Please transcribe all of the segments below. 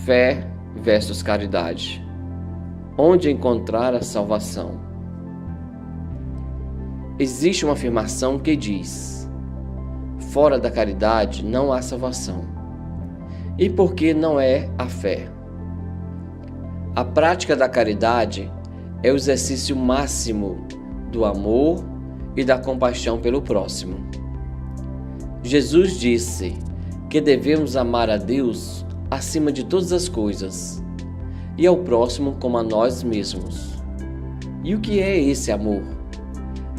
Fé versus caridade. Onde encontrar a salvação? Existe uma afirmação que diz: fora da caridade não há salvação. E por que não é a fé? A prática da caridade é o exercício máximo do amor e da compaixão pelo próximo. Jesus disse que devemos amar a Deus acima de todas as coisas e ao próximo como a nós mesmos. E o que é esse amor?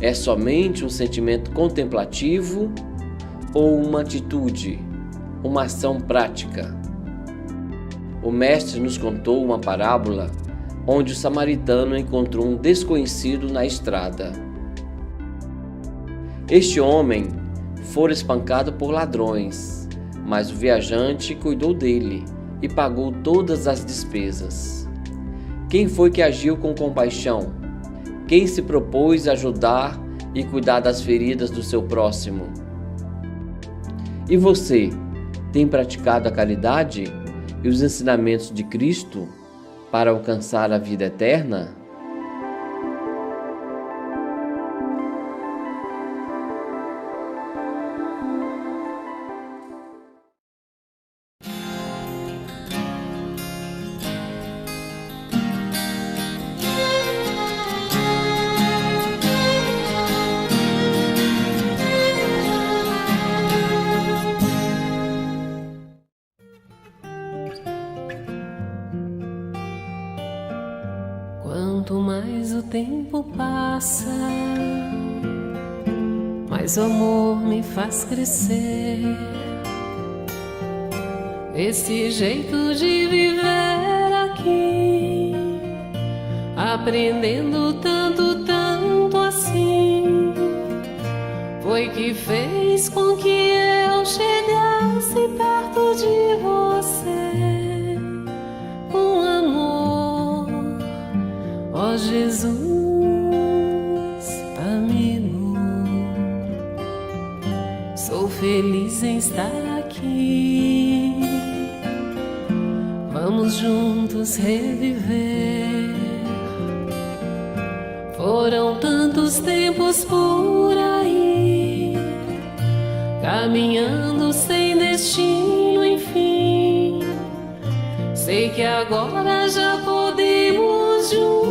É somente um sentimento contemplativo ou uma atitude, uma ação prática? O Mestre nos contou uma parábola onde o samaritano encontrou um desconhecido na estrada. Este homem fora espancado por ladrões, mas o viajante cuidou dele e pagou todas as despesas. Quem foi que agiu com compaixão? Quem se propôs a ajudar e cuidar das feridas do seu próximo? E você, tem praticado a caridade e os ensinamentos de Cristo para alcançar a vida eterna? Quanto mais o tempo passa, mais o amor me faz crescer. Esse jeito de viver aqui, aprendendo tanto, tanto assim, foi que fez com que eu chegasse perto de você com amor. Ó Jesus, amigo, sou feliz em estar aqui. Vamos juntos reviver. Foram tantos tempos por aí, caminhando sem destino, enfim. Sei que agora já podemos juntos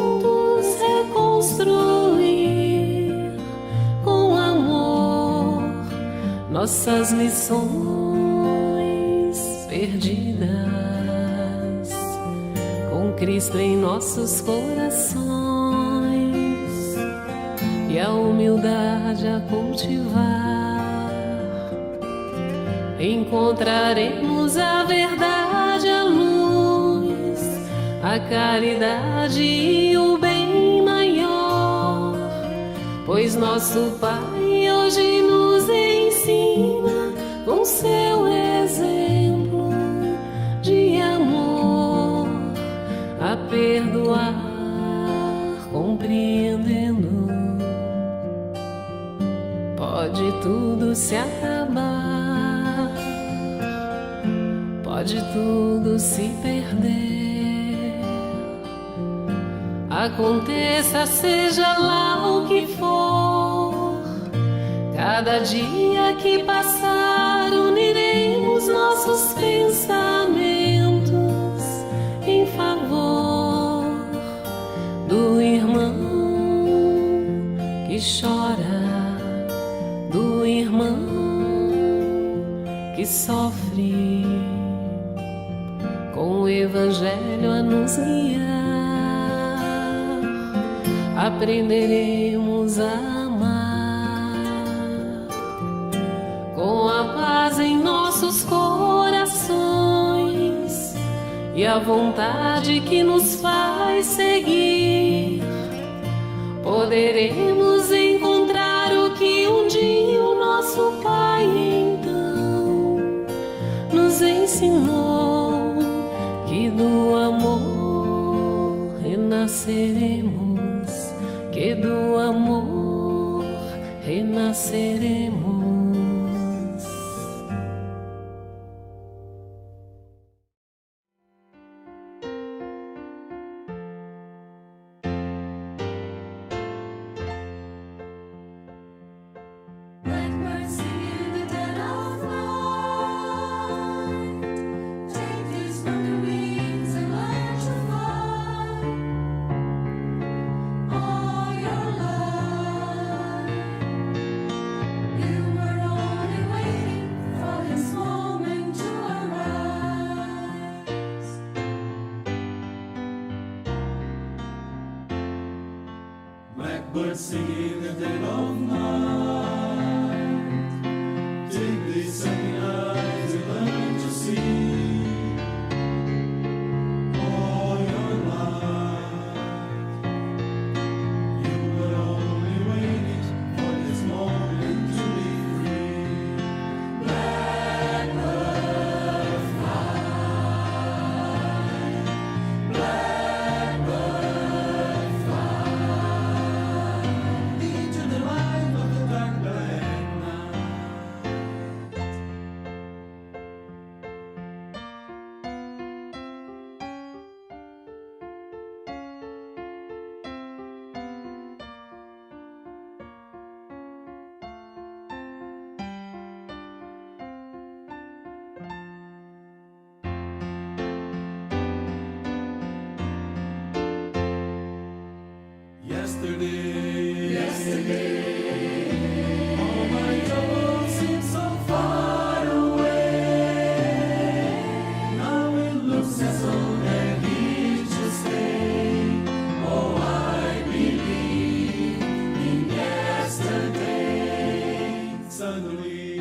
reconstruir com amor nossas missões perdidas, com Cristo em nossos corações e a humildade a cultivar. Encontraremos a verdade, a luz, a caridade e o bem maior, pois nosso Pai hoje nos ensina com seu exemplo de amor a perdoar, compreendendo. Pode tudo se acabar, pode tudo se perder, aconteça seja lá o que for. Cada dia que passar uniremos nossos pensamentos em favor do irmão que chora, do irmão que sofre, com o Evangelho a nos guiar. Aprenderemos a amar, com a paz em nossos corações e a vontade que nos faz seguir. Poderemos encontrar o que um dia o nosso Pai então nos ensinou, que do amor renasceremos, que do amor renasceremos. birds sing in the dead of night. Take these sunny eyes and learn to see. All your life, you were only waiting for this moment to be free. Blackbird fly, blackbird fly, into the light of the dark black night. Yesterday, all my troubles seem so far away. Now it looks as though they're here to stay. Oh, I believe in yesterday. Suddenly,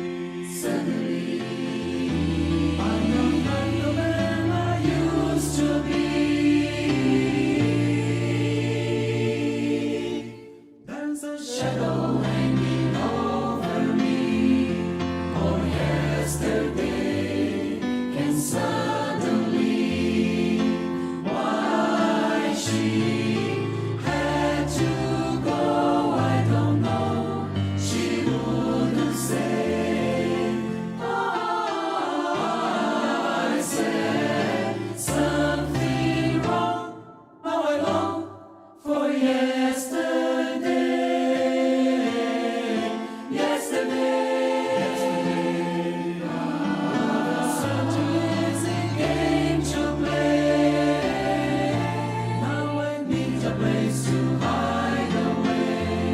I'm not the man I used to be. There's a shadow hanging over me. Oh, yesterday can suddenly. Why she had to go, I don't know. She wouldn't say. Oh, I said something wrong. Now I long for yesterday. Yesterday, such an easy game to play. Now I need a place to hide away.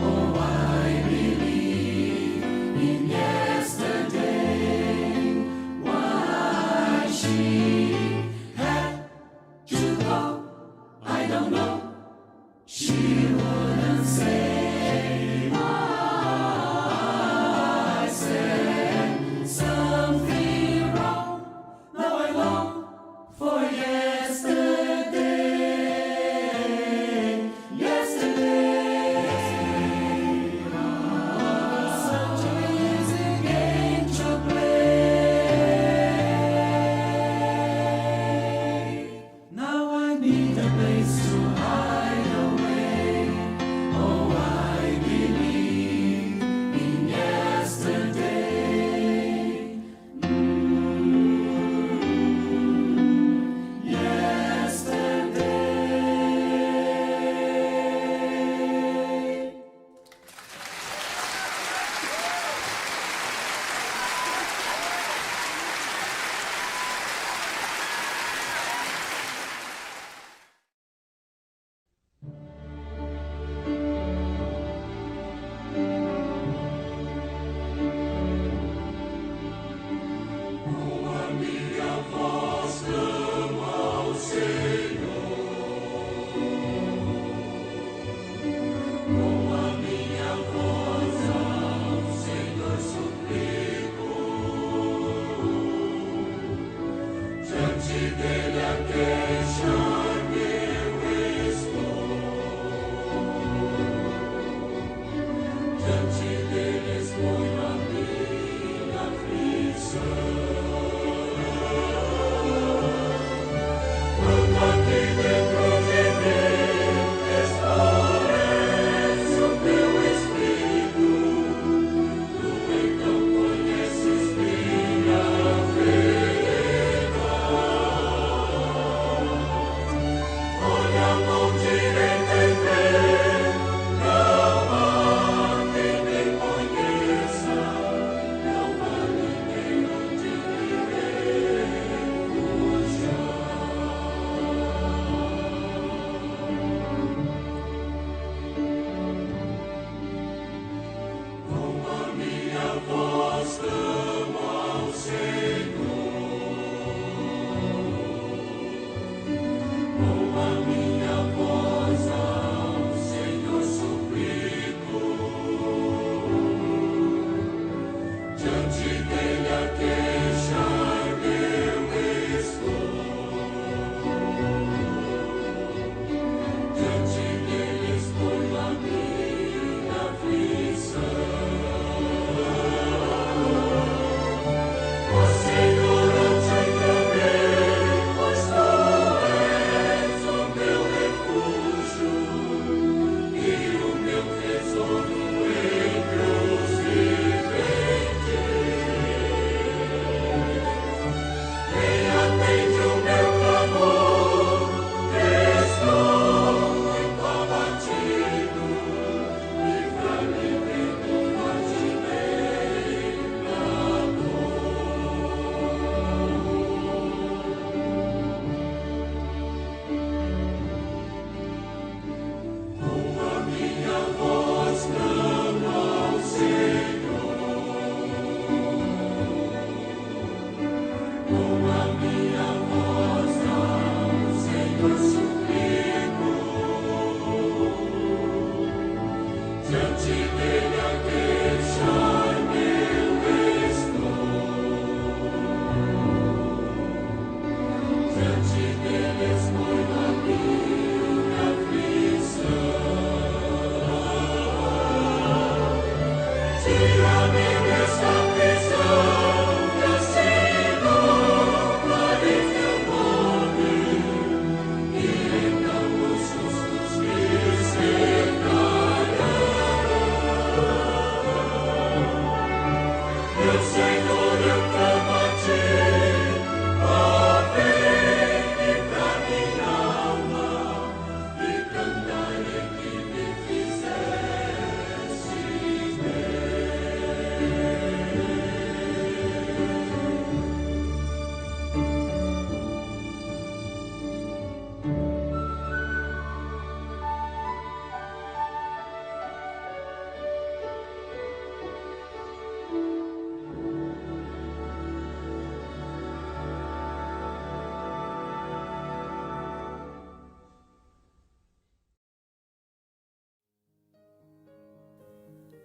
Oh, I believe in yesterday. Why she had to go, I don't know. She wouldn't say. I said something wrong. Now I long for yesterday. Yesterday, such an easy game to play. Now I need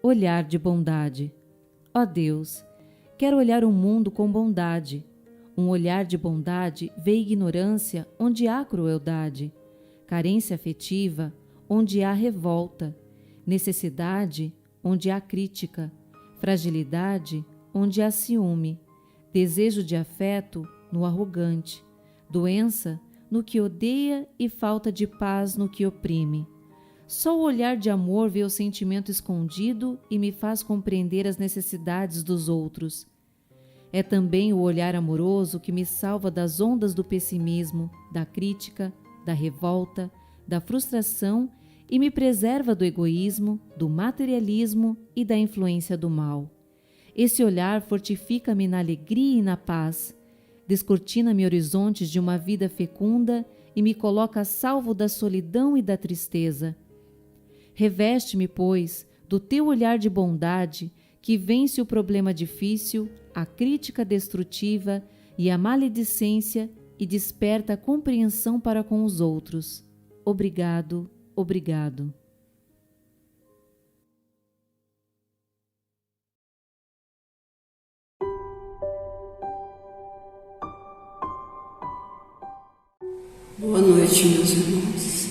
Olhar de bondade. Ó Deus, quero olhar o mundo com bondade. Um olhar de bondade vê ignorância onde há crueldade, carência afetiva onde há revolta, necessidade onde há crítica, fragilidade onde há ciúme, desejo de afeto no arrogante, doença no que odeia e falta de paz no que oprime. Só o olhar de amor vê o sentimento escondido e me faz compreender as necessidades dos outros. É também o olhar amoroso que me salva das ondas do pessimismo, da crítica, da revolta, da frustração e me preserva do egoísmo, do materialismo e da influência do mal. Esse olhar fortifica-me na alegria e na paz, descortina-me horizontes de uma vida fecunda e me coloca a salvo da solidão e da tristeza. Reveste-me, pois, do teu olhar de bondade que vence o problema difícil, a crítica destrutiva e a maledicência e desperta a compreensão para com os outros. Obrigado, obrigado. Boa noite, meus irmãos.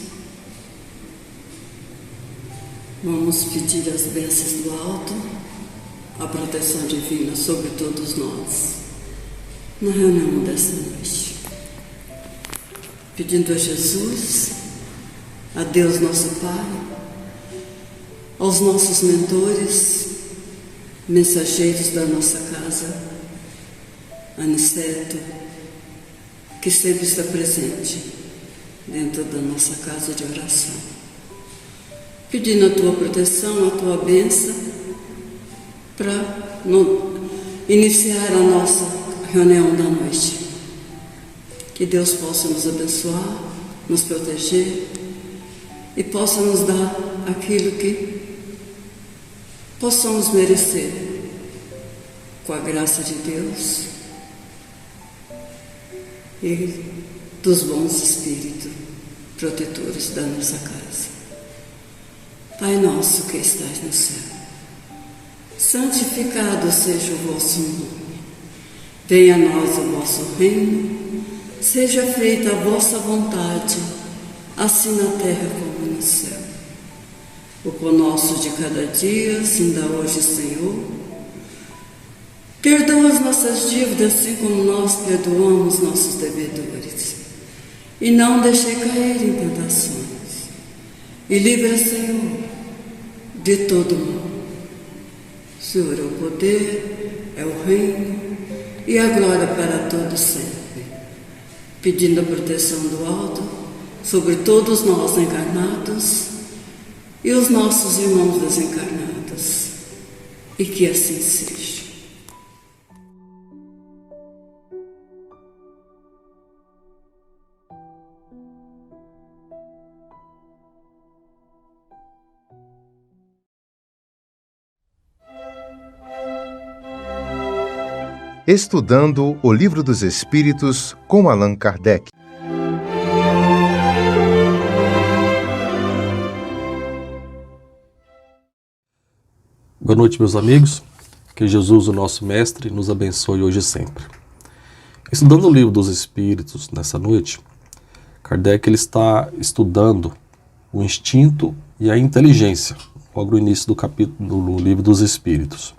Vamos pedir as bênçãos do alto, a proteção divina sobre todos nós, na reunião dessa noite. Pedindo a Jesus, a Deus nosso Pai, aos nossos mentores, mensageiros da nossa casa, Aniceto, que sempre está presente dentro da nossa casa de oração. Pedindo a tua proteção, a tua bênção, para iniciar a nossa reunião da noite. Que Deus possa nos abençoar, nos proteger e possa nos dar aquilo que possamos merecer, com a graça de Deus e dos bons espíritos protetores da nossa casa. Pai nosso que estás no céu, santificado seja o vosso nome. Venha a nós o vosso reino, seja feita a vossa vontade, assim na terra como no céu. O pão nosso de cada dia, assim dá hoje, Senhor. Perdoa as nossas dívidas, assim como nós perdoamos nossos devedores. E não deixei cair em tentações. E livra, Senhor, de todo mal. Senhor é o poder, é o reino e a glória para todos sempre. Pedindo a proteção do alto sobre todos nós encarnados e os nossos irmãos desencarnados. E que assim seja. Estudando o Livro dos Espíritos com Allan Kardec. noite, meus amigos. Que Jesus, o nosso Mestre, nos abençoe hoje e sempre. Estudando o Livro dos Espíritos nessa noite, Kardec ele está estudando o instinto e a inteligência, logo no início do capítulo do Livro dos Espíritos.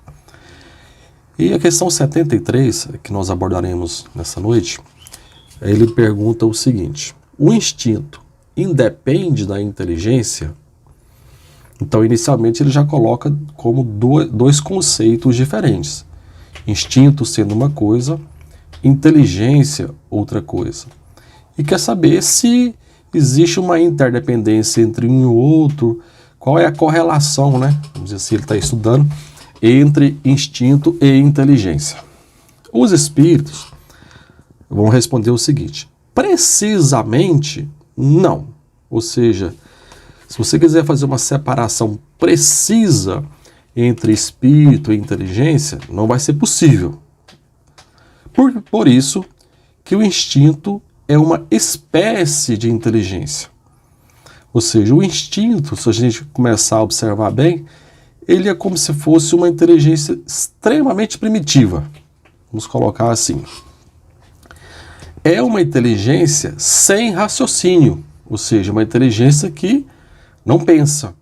E a questão 73, que nós abordaremos nessa noite, ele pergunta o seguinte: o instinto independe da inteligência? Então, inicialmente, ele já coloca como dois conceitos diferentes. Instinto sendo uma coisa, inteligência outra coisa. E quer saber se existe uma interdependência entre um e o outro, qual é a correlação, né? Vamos dizer assim, ele está estudando entre instinto e inteligência. Os espíritos vão responder o seguinte: precisamente não. Ou seja, se você quiser fazer uma separação precisa entre espírito e inteligência, não vai ser possível. Por isso que o instinto é uma espécie de inteligência. Ou seja, o instinto, se a gente começar a observar bem, ele é como se fosse uma inteligência extremamente primitiva. Vamos colocar assim. É uma inteligência sem raciocínio, ou seja, uma inteligência que não pensa,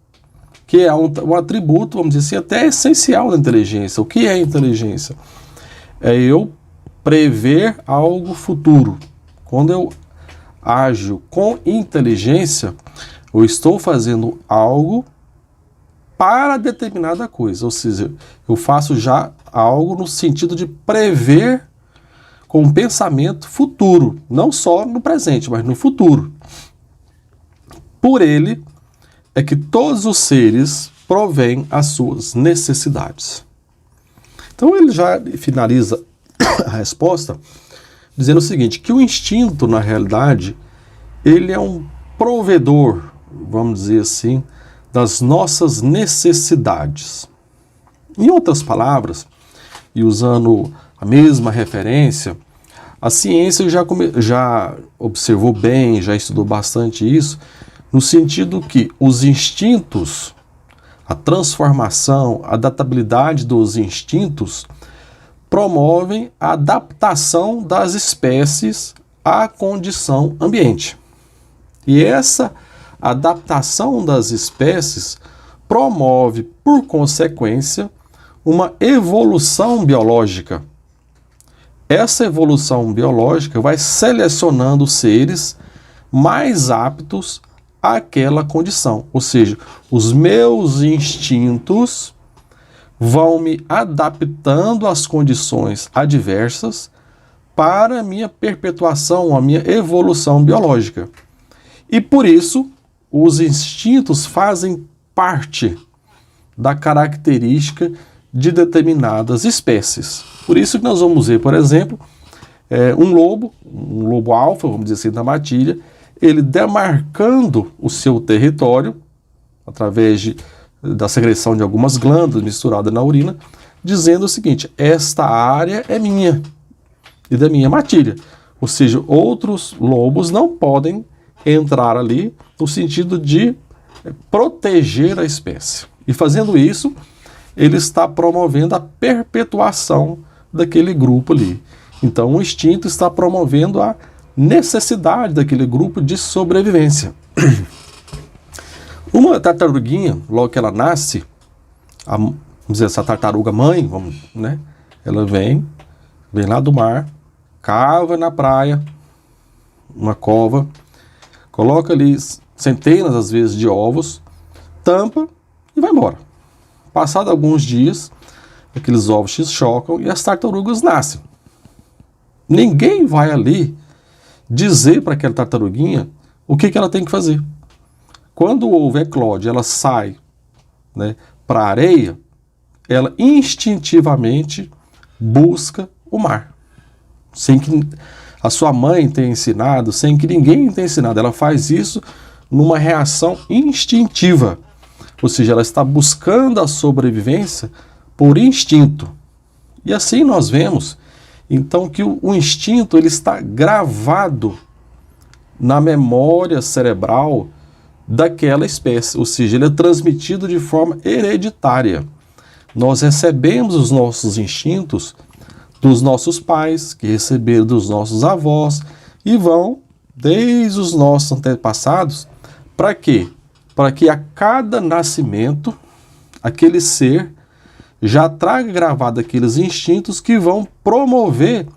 que é um atributo, vamos dizer assim, até essencial da inteligência. O que é inteligência? É eu prever algo futuro. Quando eu ajo com inteligência, eu estou fazendo algo para determinada coisa, ou seja, eu faço já algo no sentido de prever com um pensamento futuro, não só no presente, mas no futuro. Por ele é que todos os seres provêm as suas necessidades. Então ele já finaliza a resposta dizendo o seguinte, que o instinto, na realidade, ele é um provedor, vamos dizer assim, das nossas necessidades. Em outras palavras, e usando a mesma referência, a ciência já observou bem, já estudou bastante isso, no sentido que os instintos, a transformação, a adaptabilidade dos instintos promovem a adaptação das espécies à condição ambiente. E essa adaptação das espécies promove, por consequência, uma evolução biológica. Essa evolução biológica vai selecionando seres mais aptos àquela condição. Ou seja, os meus instintos vão me adaptando às condições adversas para a minha perpetuação, a minha evolução biológica. E por isso, os instintos fazem parte da característica de determinadas espécies. Por isso que nós vamos ver, por exemplo, um lobo alfa, vamos dizer assim, da matilha, ele demarcando o seu território, através da secreção de algumas glândulas misturadas na urina, dizendo o seguinte: esta área é minha e da minha matilha. Ou seja, outros lobos não podem entrar ali no sentido de proteger a espécie. E fazendo isso, ele está promovendo a perpetuação daquele grupo ali. Então, o instinto está promovendo a necessidade daquele grupo de sobrevivência. Uma tartaruguinha, logo que ela nasce, vamos dizer, essa tartaruga mãe, né? Ela vem lá do mar, cava na praia, uma cova, coloca ali centenas, às vezes, de ovos, tampa e vai embora. Passado alguns dias, aqueles ovos se chocam e as tartarugas nascem. Ninguém vai ali dizer para aquela tartaruguinha o que ela tem que fazer. Quando o ovo eclode, ela sai, né, para a areia, ela instintivamente busca o mar. Sem que a sua mãe tenha ensinado, sem que ninguém tenha ensinado. Ela faz isso numa reação instintiva. Ou seja, ela está buscando a sobrevivência por instinto. E assim nós vemos, então, que o instinto ele está gravado na memória cerebral daquela espécie. Ou seja, ele é transmitido de forma hereditária. Nós recebemos os nossos instintos dos nossos pais, que receberam dos nossos avós, e vão desde os nossos antepassados. Para quê? Para que a cada nascimento, aquele ser já traga gravado aqueles instintos que vão promover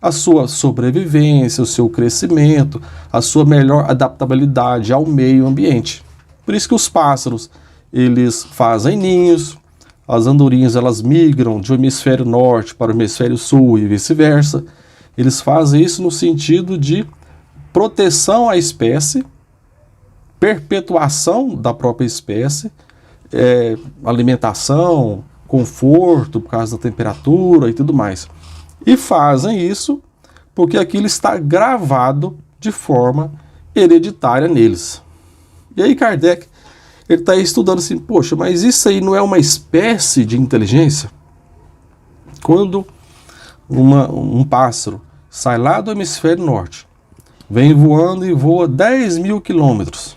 a sua sobrevivência, o seu crescimento, a sua melhor adaptabilidade ao meio ambiente. Por isso que os pássaros, eles fazem ninhos, as andorinhas, elas migram do hemisfério norte para o hemisfério sul e vice-versa. Eles fazem isso no sentido de proteção à espécie, perpetuação da própria espécie, alimentação, conforto por causa da temperatura e tudo mais. E fazem isso porque aquilo está gravado de forma hereditária neles. E aí Kardec, ele está estudando assim, poxa, mas isso aí não é uma espécie de inteligência? Quando um pássaro sai lá do hemisfério norte, vem voando e voa 10.000 quilômetros,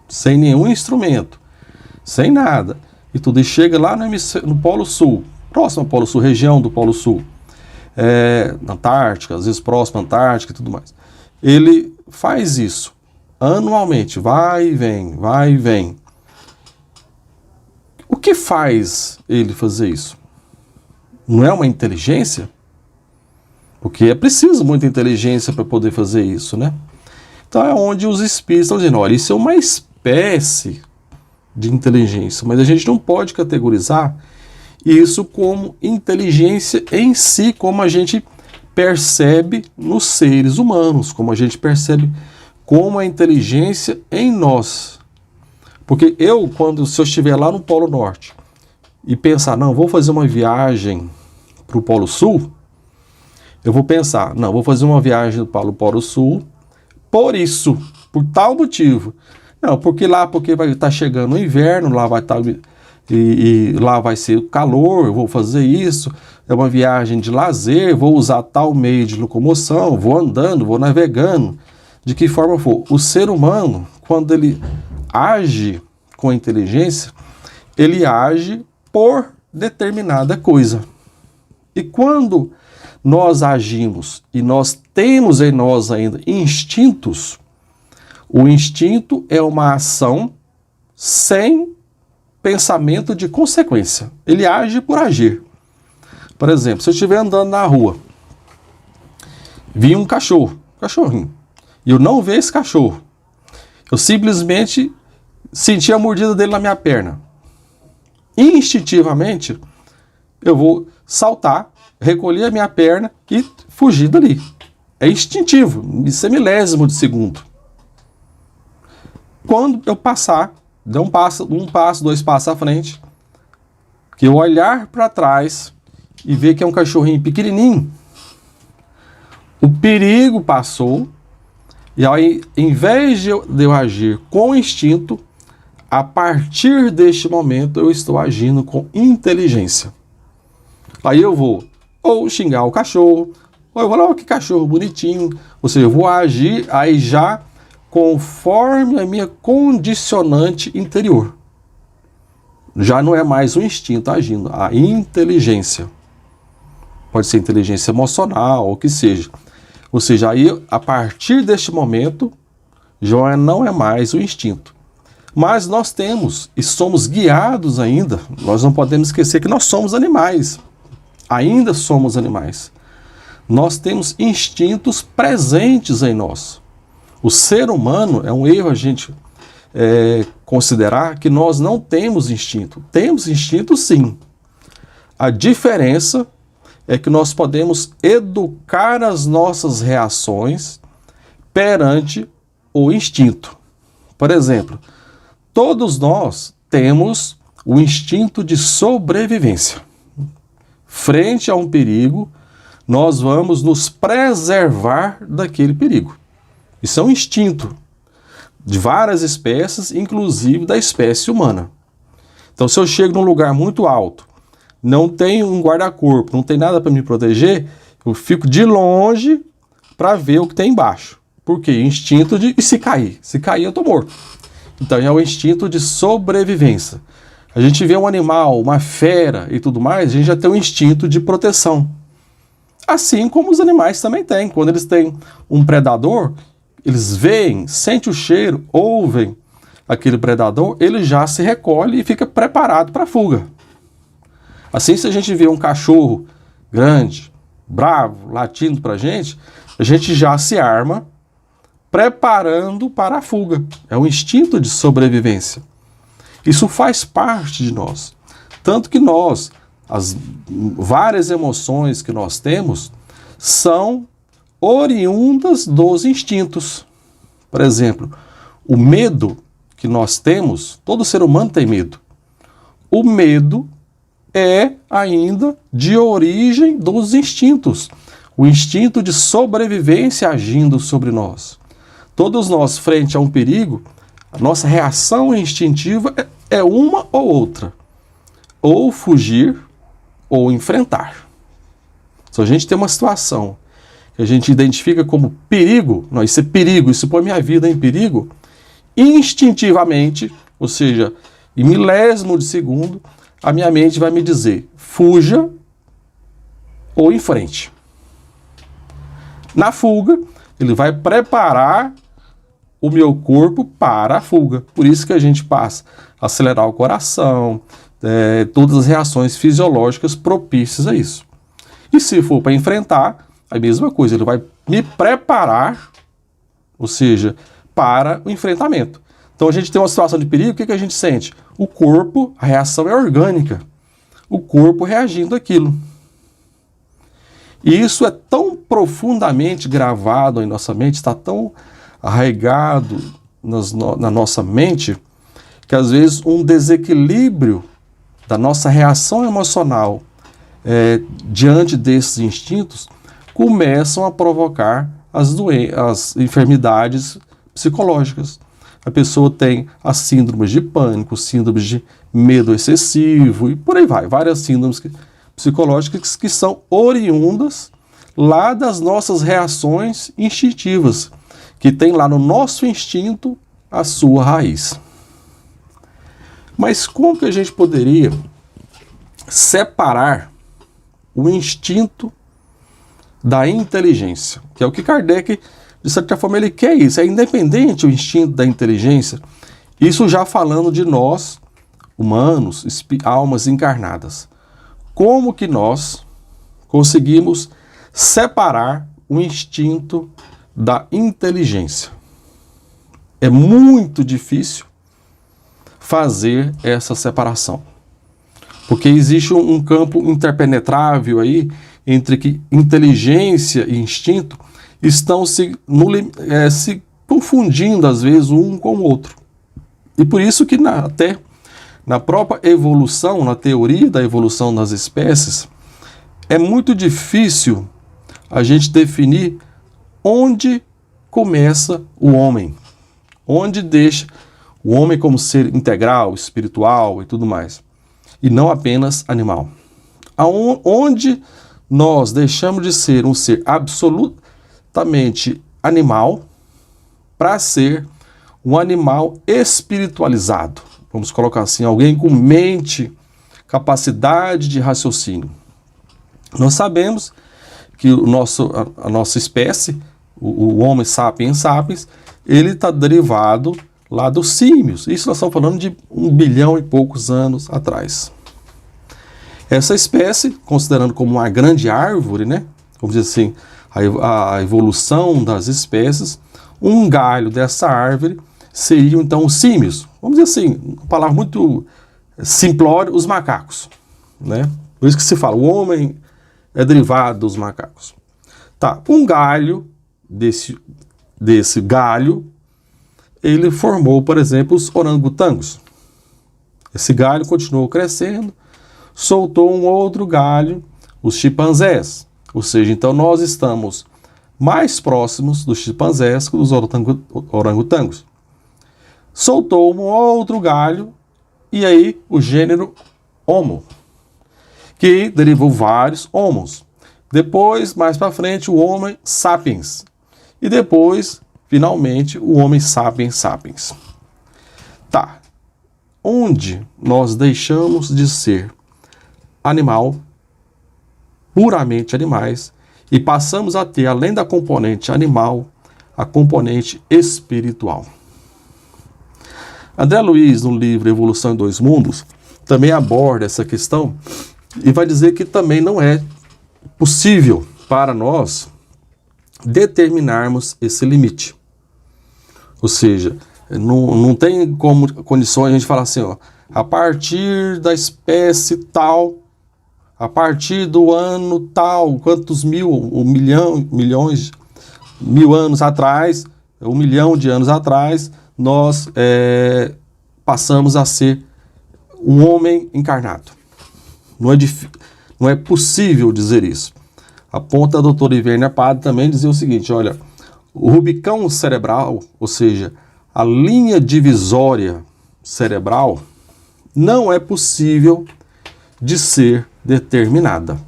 sem nenhum instrumento, sem nada, e tudo, e chega lá no Polo Sul, próximo ao Polo Sul, região do Polo Sul, Antártica, às vezes próximo à Antártica e tudo mais. Ele faz isso anualmente, vai e vem, vai e vem. O que faz ele fazer isso? Não é uma inteligência? Porque é preciso muita inteligência para poder fazer isso, né? Então é onde os espíritos estão dizendo, olha, isso é uma espécie de inteligência, mas a gente não pode categorizar isso como inteligência em si, como a gente percebe nos seres humanos, como a gente percebe como a inteligência em nós. Porque se eu estiver lá no Polo Norte e pensar, não, vou fazer uma viagem para o Polo Sul, eu vou pensar, não, vou fazer uma viagem para o Polo Sul por isso, por tal motivo. Não, porque vai estar chegando o inverno, lá vai estar e lá vai ser calor, eu vou fazer isso, é uma viagem de lazer, vou usar tal meio de locomoção, vou andando, vou navegando, de que forma for. O ser humano, quando ele age com a inteligência, ele age por determinada coisa. E quando nós agimos e nós temos em nós ainda instintos, o instinto é uma ação sem pensamento de consequência. Ele age por agir. Por exemplo, se eu estiver andando na rua, vi um cachorrinho, e eu não vejo esse cachorro, eu simplesmente senti a mordida dele na minha perna. Instintivamente, eu vou saltar, recolher a minha perna e fugir dali. É instintivo, isso é milésimo de segundo. Quando eu passar, dar um passo, 2 passos à frente, que eu olhar para trás e ver que é um cachorrinho pequenininho, o perigo passou, e aí, em vez de eu agir com instinto, a partir deste momento eu estou agindo com inteligência. Aí eu vou ou xingar o cachorro, ou eu vou lá, que cachorro bonitinho, ou seja, eu vou agir aí já conforme a minha condicionante interior. Já não é mais o instinto agindo, a inteligência. Pode ser inteligência emocional, ou o que seja. Ou seja, aí a partir deste momento, já não é mais o instinto. Mas nós temos e somos guiados ainda, nós não podemos esquecer que nós somos animais. Ainda somos animais. Nós temos instintos presentes em nós. O ser humano, é um erro a gente considerar que nós não temos instinto. Temos instinto sim. A diferença é que nós podemos educar as nossas reações perante o instinto. Por exemplo, todos nós temos o instinto de sobrevivência. Frente a um perigo, nós vamos nos preservar daquele perigo. Isso é um instinto de várias espécies, inclusive da espécie humana. Então, se eu chego num lugar muito alto, não tem um guarda-corpo, não tem nada para me proteger, eu fico de longe para ver o que tem embaixo. Por quê? Instinto de... E se cair? Se cair, eu estou morto. Então, é o instinto de sobrevivência. a gente vê um animal, uma fera e tudo mais, a gente já tem um instinto de proteção. Assim como os animais também têm. Quando eles têm um predador, eles veem, sentem o cheiro, ouvem aquele predador, ele já se recolhe e fica preparado para a fuga. Assim, se a gente vê um cachorro grande, bravo, latindo para a gente já se arma preparando para a fuga. É um instinto de sobrevivência. Isso faz parte de nós. Tanto que nós, as várias emoções que nós temos, são oriundas dos instintos. Por exemplo, o medo que nós temos, todo ser humano tem medo. O medo é ainda de origem dos instintos. O instinto de sobrevivência agindo sobre nós. Todos nós, frente a um perigo, a nossa reação instintiva é uma ou outra. Ou fugir, ou enfrentar. Se a gente tem uma situação que a gente identifica como perigo, não, isso é perigo, isso põe minha vida em perigo, instintivamente, ou seja, em milésimo de segundo, a minha mente vai me dizer, fuja ou enfrente. Na fuga, ele vai preparar o meu corpo para a fuga. Por isso que a gente passa a acelerar o coração, todas as reações fisiológicas propícias a isso. E se for para enfrentar, a mesma coisa, ele vai me preparar, ou seja, para o enfrentamento. Então a gente tem uma situação de perigo, o que a gente sente? O corpo, a reação é orgânica. O corpo reagindo àquilo. E isso é tão profundamente gravado em nossa mente, está tão arraigado na nossa mente, que às vezes um desequilíbrio da nossa reação emocional diante desses instintos começam a provocar as enfermidades psicológicas. A pessoa tem as síndromes de pânico, síndromes de medo excessivo e por aí vai. Várias síndromes psicológicas que são oriundas lá das nossas reações instintivas, que tem lá no nosso instinto a sua raiz. Mas como que a gente poderia separar o instinto da inteligência? Que é o que Kardec, de certa forma, ele quer isso. É independente o instinto da inteligência. Isso já falando de nós, humanos, almas encarnadas. Como que nós conseguimos separar o instinto da inteligência? É muito difícil fazer essa separação. Porque existe um campo interpenetrável aí entre que inteligência e instinto estão se confundindo, às vezes, um com o outro. E por isso que até na própria evolução, na teoria da evolução das espécies, é muito difícil a gente definir onde começa o homem, onde deixa o homem como ser integral, espiritual e tudo mais, e não apenas animal. Onde nós deixamos de ser um ser absolutamente animal para ser um animal espiritualizado. Vamos colocar assim, alguém com mente, capacidade de raciocínio. Nós sabemos que a nossa espécie, o Homo sapiens sapiens, ele está derivado lá dos símios. Isso nós estamos falando de 1 bilhão e poucos anos atrás. Essa espécie, considerando como uma grande árvore, né? Vamos dizer assim, a evolução das espécies, um galho dessa árvore seriam então os símios. Vamos dizer assim, uma palavra muito simplória, os macacos, né? Por isso que se fala, o homem é derivado dos macacos. Tá, um galho desse galho, ele formou, por exemplo, os orangotangos. Esse galho continuou crescendo, soltou um outro galho, os chimpanzés. Ou seja, então nós estamos mais próximos dos chimpanzés que dos orangotangos. Soltou um outro galho, e aí o gênero Homo, que derivou vários homos. Depois, mais para frente, o Homo sapiens. E depois, finalmente, o Homo sapiens sapiens. Tá. onde nós deixamos de ser animal, puramente animais, e passamos a ter, além da componente animal, a componente espiritual. André Luiz, no livro Evolução em Dois Mundos, também aborda essa questão e vai dizer que também não é possível para nós determinarmos esse limite. Ou seja, não tem como condições a gente falar assim, ó, a partir da espécie tal, a partir do ano tal, quantos milhões anos atrás, 1 milhão de anos atrás, nós passamos a ser um homem encarnado. Não é possível dizer isso. Aponta a doutora Ivênia Padre também dizer o seguinte, olha, o Rubicão cerebral, ou seja, a linha divisória cerebral, não é possível de ser determinada.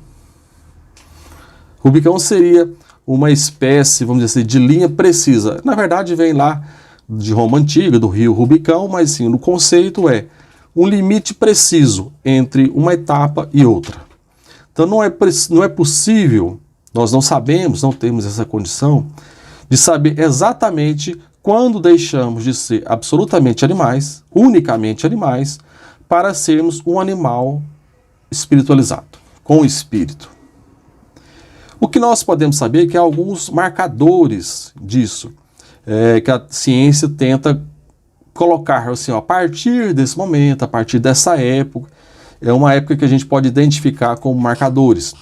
Rubicão seria uma espécie, vamos dizer assim, de linha precisa. Na verdade, vem lá de Roma Antiga, do rio Rubicão, mas sim, no conceito é um limite preciso entre uma etapa e outra. Então não é possível, nós não sabemos, não temos essa condição de saber exatamente quando deixamos de ser absolutamente animais, unicamente animais, para sermos um animal espiritualizado, com espírito. O que nós podemos saber é que há alguns marcadores disso, que a ciência tenta colocar assim, ó, a partir desse momento, a partir dessa época, é uma época que a gente pode identificar como marcadores.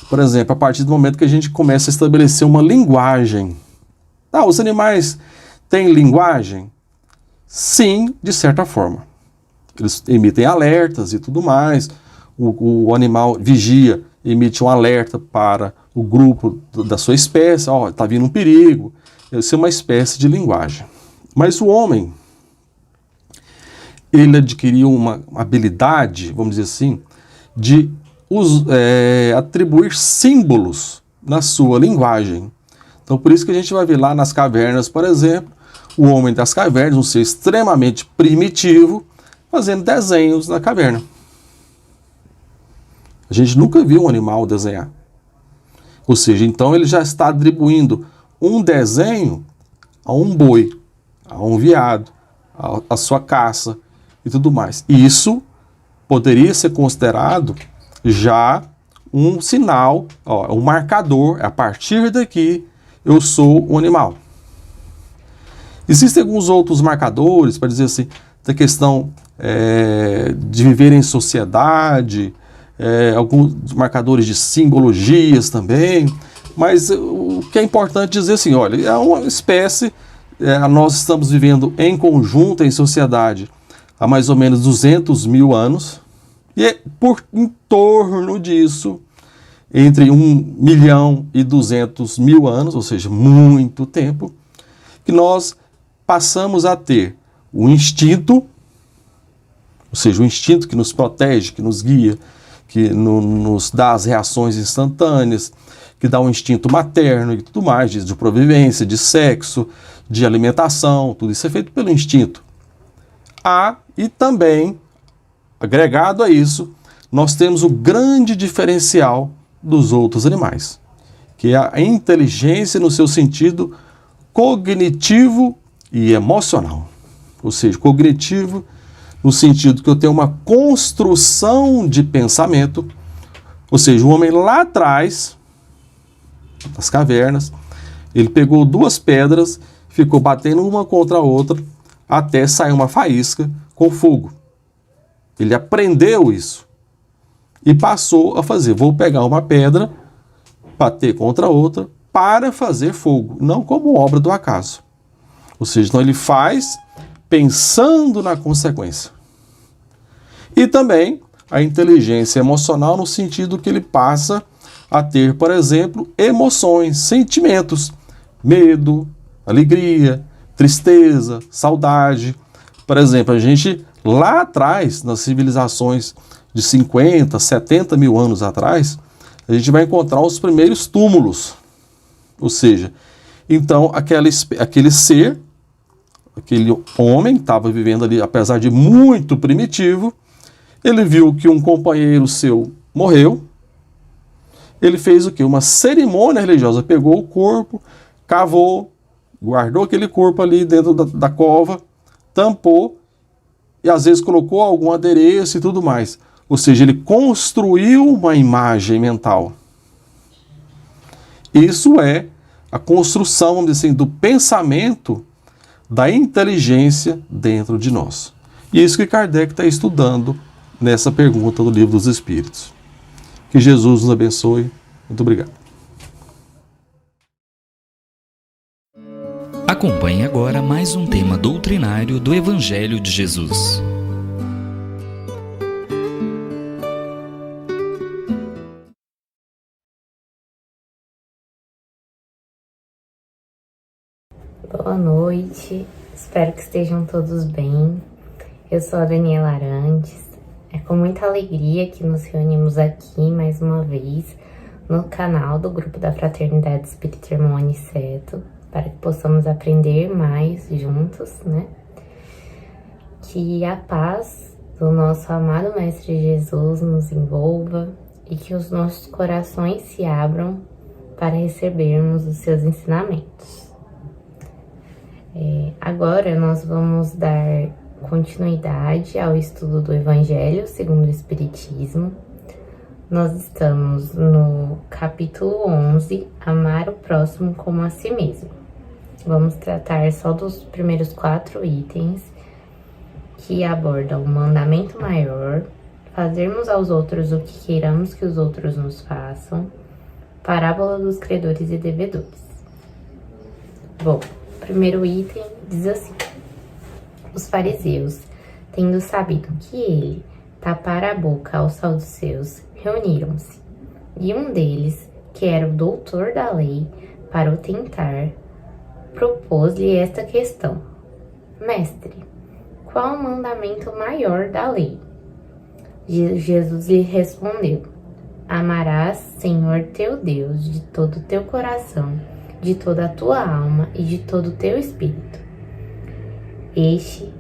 Por exemplo, a partir do momento que a gente começa a estabelecer uma linguagem. Os animais têm linguagem? Sim, de certa forma. Eles emitem alertas e tudo mais. O animal vigia, emite um alerta para o grupo da sua espécie. Está vindo um perigo. Isso é uma espécie de linguagem. Mas o homem, ele adquiriu uma habilidade, vamos dizer assim, de atribuir símbolos na sua linguagem. Então, por isso que a gente vai ver lá nas cavernas, por exemplo, o homem das cavernas, um ser extremamente primitivo, fazendo desenhos na caverna. A gente nunca viu um animal desenhar. Ou seja, então ele já está atribuindo um desenho a um boi, a um veado, a sua caça e tudo mais. E isso poderia ser considerado já um sinal, um marcador. A partir daqui eu sou um animal. Existem alguns outros marcadores, para dizer assim, da questão de viver em sociedade, alguns marcadores de simbologias também, mas o que é importante dizer assim, olha, é uma espécie, nós estamos vivendo em conjunto, em sociedade, há mais ou menos 200 mil anos, e em torno disso, entre 1 milhão e 200 mil anos, ou seja, muito tempo, que nós passamos a ter o instinto, ou seja, o instinto que nos protege, que nos guia, que nos dá as reações instantâneas, que dá um instinto materno e tudo mais, de sobrevivência, de sexo, de alimentação, tudo isso é feito pelo instinto. E também, agregado a isso, nós temos o grande diferencial dos outros animais, que é a inteligência no seu sentido cognitivo e emocional. Ou seja, cognitivo no sentido que eu tenho uma construção de pensamento, ou seja, o homem lá atrás, nas cavernas, ele pegou 2 pedras, ficou batendo uma contra a outra, até sair uma faísca com fogo. Ele aprendeu isso e passou a fazer, vou pegar uma pedra, bater contra a outra, para fazer fogo, não como obra do acaso. Ou seja, então ele faz pensando na consequência. E também a inteligência emocional no sentido que ele passa a ter, por exemplo, emoções, sentimentos, medo, alegria, tristeza, saudade. Por exemplo, a gente lá atrás, nas civilizações de 50, 70 mil anos atrás, a gente vai encontrar os primeiros túmulos. Ou seja, então aquele ser aquele homem estava vivendo ali, apesar de muito primitivo, ele viu que um companheiro seu morreu. Ele fez o quê? Uma cerimônia religiosa. Pegou o corpo, cavou, guardou aquele corpo ali dentro da cova, tampou e às vezes colocou algum adereço e tudo mais. Ou seja, ele construiu uma imagem mental. Isso é a construção, vamos dizer assim, do pensamento, da inteligência dentro de nós. E é isso que Kardec está estudando nessa pergunta do Livro dos Espíritos. Que Jesus nos abençoe. Muito obrigado. Acompanhe agora mais um tema doutrinário do Evangelho de Jesus. Boa noite, espero que estejam todos bem. Eu sou a Daniela Arantes. É com muita alegria que nos reunimos aqui mais uma vez no canal do Grupo da Fraternidade Espírita Irmão Aniceto, para que possamos aprender mais juntos, né? Que a paz do nosso amado Mestre Jesus nos envolva e que os nossos corações se abram para recebermos os seus ensinamentos. Agora nós vamos dar continuidade ao estudo do Evangelho segundo o Espiritismo. Nós estamos no capítulo 11, Amar o Próximo como a Si Mesmo. Vamos tratar só dos primeiros 4 itens, que abordam o mandamento maior, fazermos aos outros o que queiramos que os outros nos façam, parábola dos credores e devedores. Bom, o primeiro item diz assim: os fariseus, tendo sabido que ele tapara a boca aos saduceus, reuniram-se. E um deles, que era o doutor da lei, para o tentar, propôs-lhe esta questão: Mestre, qual o mandamento maior da lei? Jesus lhe respondeu: Amarás Senhor teu Deus de todo o teu coração, de toda a tua alma e de todo o teu espírito. Este,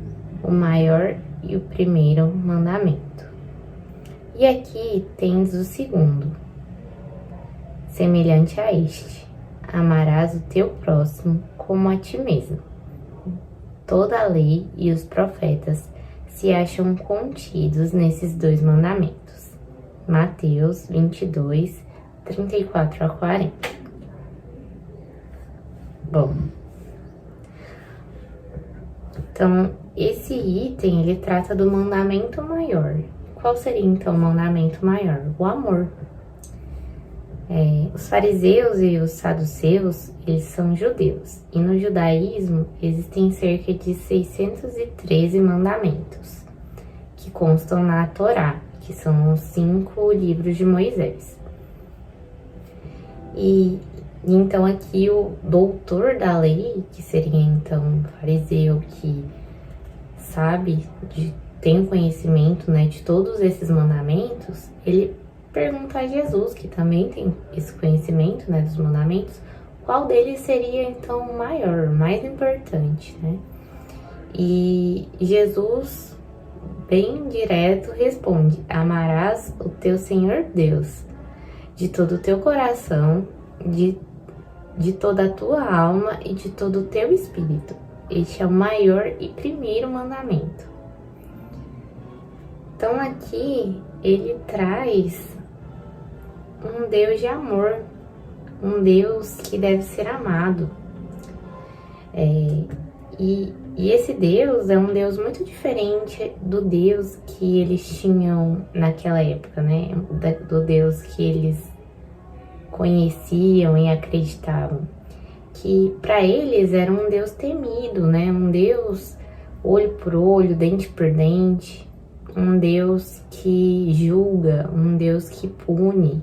o maior e o primeiro mandamento. E aqui tens o segundo, semelhante a este: amarás o teu próximo como a ti mesmo. Toda a lei e os profetas se acham contidos nesses 2 mandamentos. Mateus 22, 34 a 40. Bom, então esse item ele trata do mandamento maior. Qual seria então o mandamento maior? O amor. Os fariseus e os saduceus, eles são judeus. E no judaísmo existem cerca de 613 mandamentos que constam na Torá, que são os 5 livros de Moisés. E então aqui o doutor da lei, que seria então um fariseu que sabe, tem conhecimento, né, de todos esses mandamentos, ele pergunta a Jesus, que também tem esse conhecimento, né, dos mandamentos, qual deles seria então o maior, o mais importante, né? E Jesus, bem direto, responde: amarás o teu Senhor Deus de todo o teu coração, de toda a tua alma e de todo o teu espírito. Este é o maior e primeiro mandamento. Então aqui ele traz um Deus de amor, um Deus que deve ser amado. E esse Deus é um Deus muito diferente do Deus que eles tinham naquela época, né? Do Deus que eles conheciam e acreditavam. Que para eles era um Deus temido, né? Um Deus olho por olho, dente por dente. Um Deus que julga, um Deus que pune.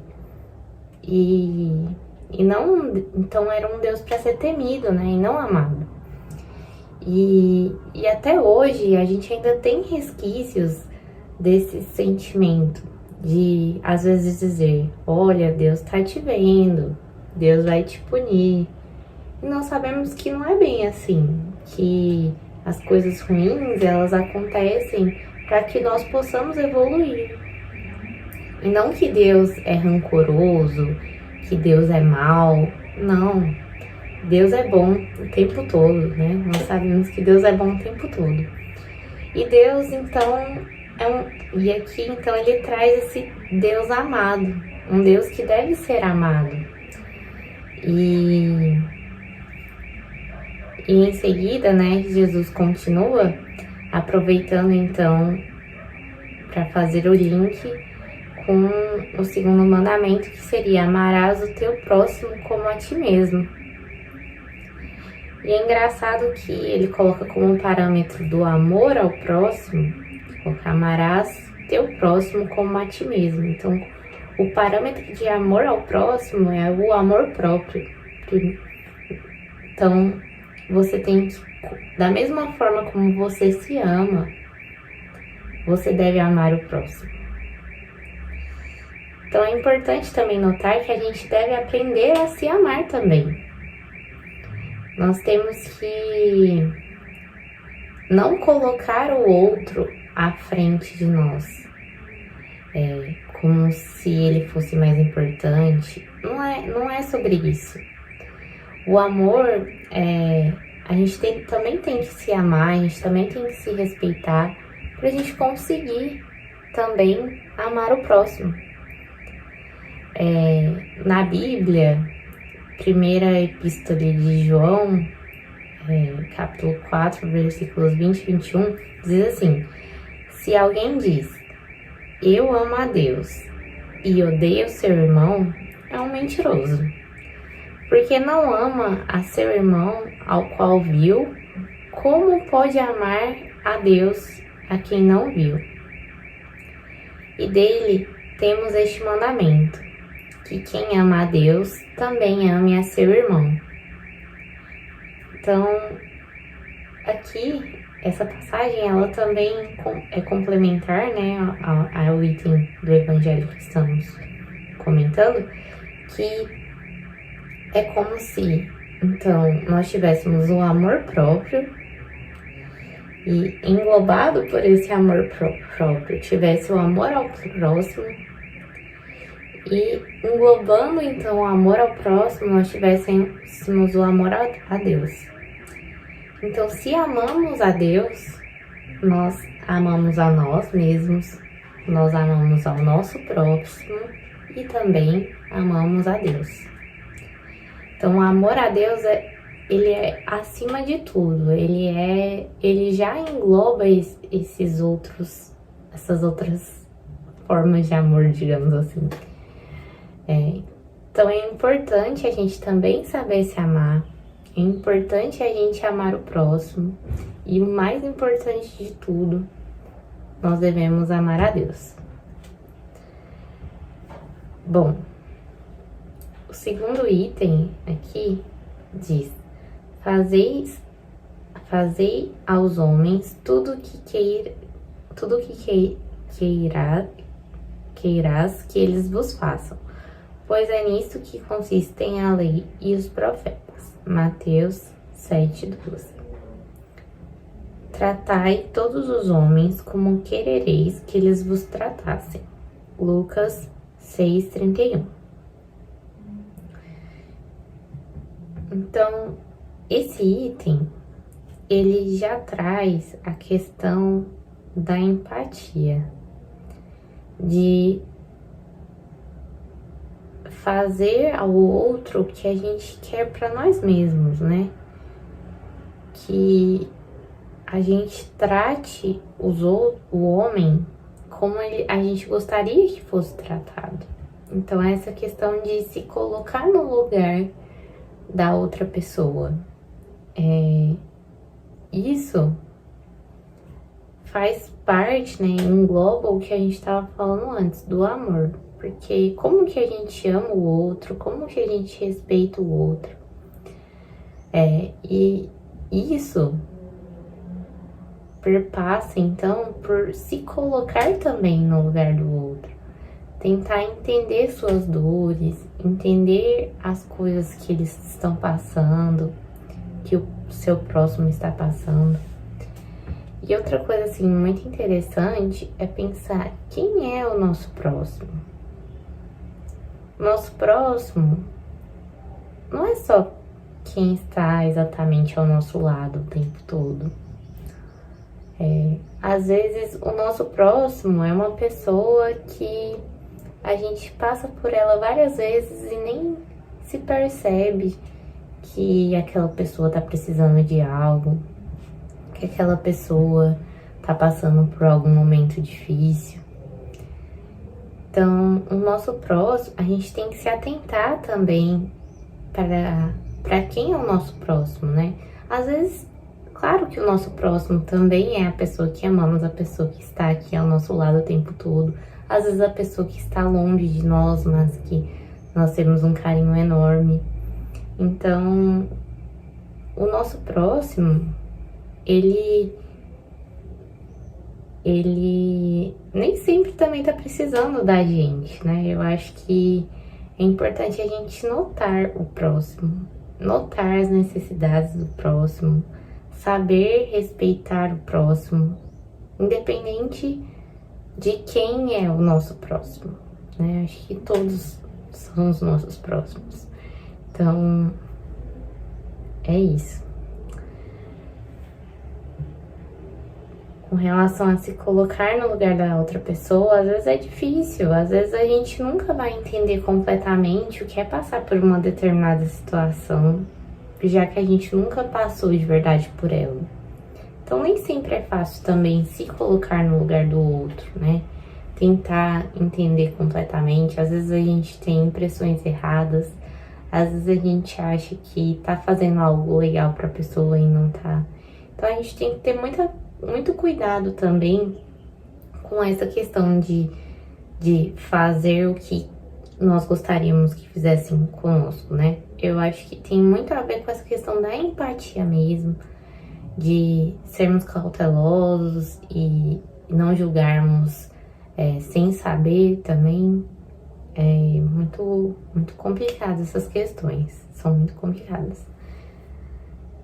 E não, então era um Deus para ser temido, né? E não amado. E até hoje a gente ainda tem resquícios desse sentimento de, às vezes, dizer: olha, Deus tá te vendo, Deus vai te punir. E nós sabemos que não é bem assim, que as coisas ruins, elas acontecem para que nós possamos evoluir. E não que Deus é rancoroso, que Deus é mau. Não. Deus é bom o tempo todo, né? Nós sabemos que Deus é bom o tempo todo. E Deus, então, e aqui, então, ele traz esse Deus amado. Um Deus que deve ser amado. E em seguida, né, Jesus continua aproveitando, então, para fazer o link com o segundo mandamento, que seria: amarás o teu próximo como a ti mesmo. E é engraçado que ele coloca como parâmetro do amor ao próximo, amarás teu próximo como a ti mesmo. Então, o parâmetro de amor ao próximo é o amor próprio. Então, você tem que, da mesma forma como você se ama, você deve amar o próximo. Então, é importante também notar que a gente deve aprender a se amar também. Nós temos que não colocar o outro à frente de nós, como se ele fosse mais importante. Não é sobre isso. O amor, a gente também tem que se amar, a gente também tem que se respeitar, para a gente conseguir também amar o próximo. Na Bíblia, primeira epístola de João, capítulo 4, versículos 20 e 21, diz assim: se alguém diz, eu amo a Deus, e odeia o seu irmão, é um mentiroso. Porque não ama a seu irmão ao qual viu, como pode amar a Deus a quem não viu? E dele temos este mandamento, que quem ama a Deus também ame a seu irmão. Então, aqui, essa passagem, ela também é complementar, né, ao item do evangelho que estamos comentando, que é como se, então, nós tivéssemos um amor próprio e, englobado por esse amor próprio, tivesse o amor ao próximo. E englobando, então, o amor ao próximo, nós tivéssemos o amor a Deus. Então, se amamos a Deus, nós amamos a nós mesmos, nós amamos ao nosso próximo e também amamos a Deus. Então, o amor a Deus, ele é acima de tudo. Ele já engloba essas outras formas de amor, digamos assim. Então é importante a gente também saber se amar, é importante a gente amar o próximo, e o mais importante de tudo, nós devemos amar a Deus. Bom, o segundo item aqui diz: fazei aos homens tudo que queirás que eles vos façam, pois é nisto que consistem a lei e os profetas. Mateus 7:12. Tratai todos os homens como querereis que eles vos tratassem. Lucas 6:31. Então, esse item, ele já traz a questão da empatia, de fazer ao outro o que a gente quer para nós mesmos, né? Que a gente trate o homem como a gente gostaria que fosse tratado. Então, essa questão de se colocar no lugar da outra pessoa, isso faz parte, né, engloba o que a gente estava falando antes, do amor. Porque como que a gente ama o outro, como que a gente respeita o outro. E isso perpassa, então, por se colocar também no lugar do outro. Tentar entender suas dores, entender as coisas que eles estão passando, que o seu próximo está passando. E outra coisa, assim, muito interessante é pensar quem é o nosso próximo. Nosso próximo não é só quem está exatamente ao nosso lado o tempo todo. Às vezes, o nosso próximo é uma pessoa que a gente passa por ela várias vezes e nem se percebe que aquela pessoa tá precisando de algo, que aquela pessoa tá passando por algum momento difícil. Então, o nosso próximo, a gente tem que se atentar também para quem é o nosso próximo, né? Às vezes, claro que o nosso próximo também é a pessoa que amamos, a pessoa que está aqui ao nosso lado o tempo todo. Às vezes a pessoa que está longe de nós, mas que nós temos um carinho enorme. Então, o nosso próximo, ele nem sempre também tá precisando da gente, né? Eu acho que é importante a gente notar o próximo, notar as necessidades do próximo, saber respeitar o próximo, independente de quem é o nosso próximo, né? Acho que todos são os nossos próximos. Então, é isso. Com relação a se colocar no lugar da outra pessoa, às vezes é difícil, às vezes a gente nunca vai entender completamente o que é passar por uma determinada situação, já que a gente nunca passou de verdade por ela. Então nem sempre é fácil também se colocar no lugar do outro, né? Tentar entender completamente. Às vezes a gente tem impressões erradas, às vezes a gente acha que tá fazendo algo legal pra pessoa e não tá. Então a gente tem que ter muito cuidado também com essa questão de fazer o que nós gostaríamos que fizessem conosco, né? Eu acho que tem muito a ver com essa questão da empatia mesmo, de sermos cautelosos e não julgarmos sem saber também. É muito complicado essas questões, são muito complicadas.